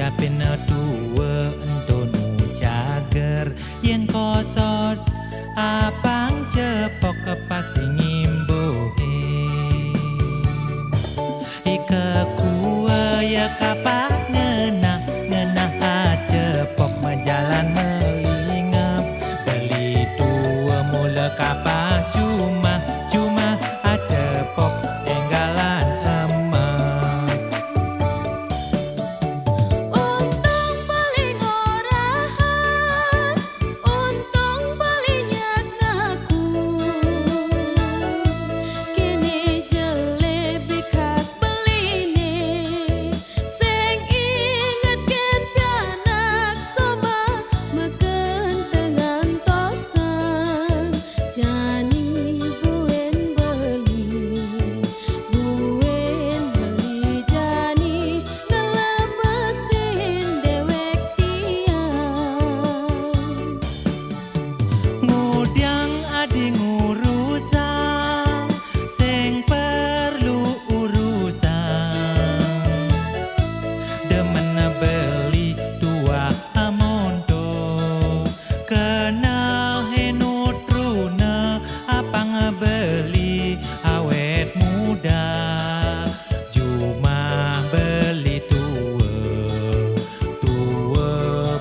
dia pina tua entonu cager yen kosot apang cepok pasti ngimbuhe ike kuwa ya kapak ngenah cepok majalan melingap beli tua mula kapah cuma cepok enggalan emak untung paling orahan untung palingnya ngaku kini jelebi khas beline sing inget ken pianak soma meken tengan tosan jani buen beli jani ngelem mesin dewek tiang ngudiang adi ngurusan sing perlu urusan demen beli tua amonto kena henutruna apang beli awet muda cuma beli tua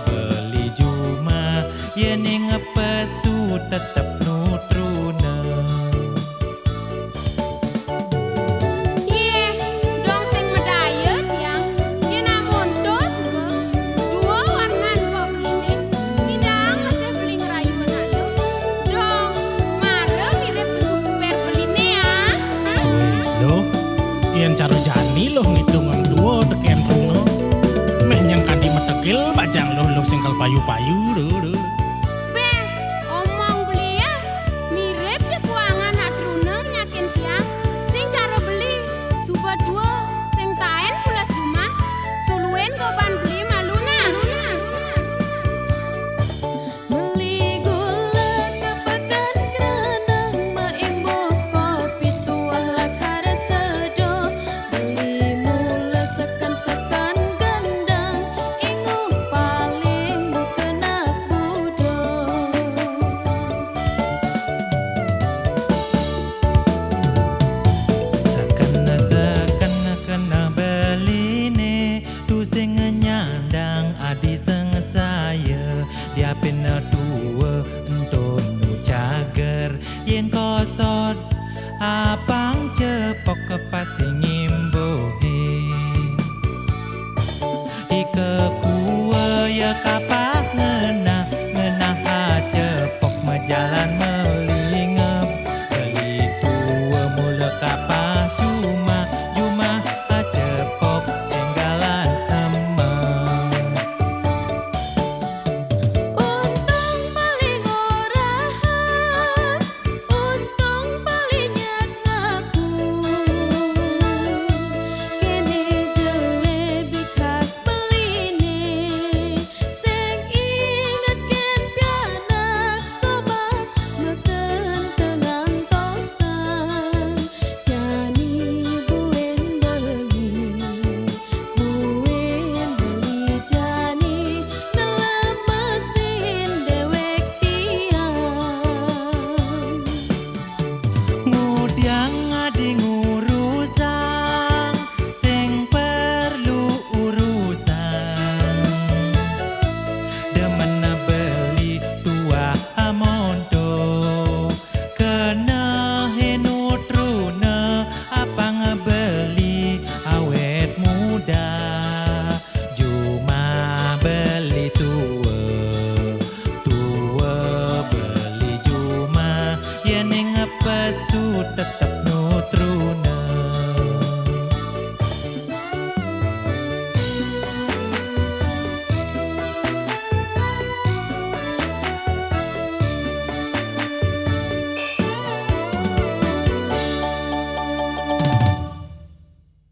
beli cuma yening pesu tetep nutruna Iya, dong sing medayet yang yen amun dos dua warnan beline. Midang masih beli ngerayu menado. Dong, mare mirip super beline ya. Loh, yen cara jani loh ngitungam duo tekian runo. Meh nyang kandi metegil bajang loh singkal payu-payu duh. Beh, omong beli ya. Mirip cek kuangan hadruneng nyakin tiang. Sing cara beli suba dua sing taen pulas cuma suluen goban beli maluna. Beli gula kepekan kerenang maimbo kopi tuah lakar sedo beli mula sekan gendang ingu paling kena budo sakena kena beline tu sing nyandang adi seng saya dia pina tua entonu cager yen kosot apang cepok pasti ngimbuhe ike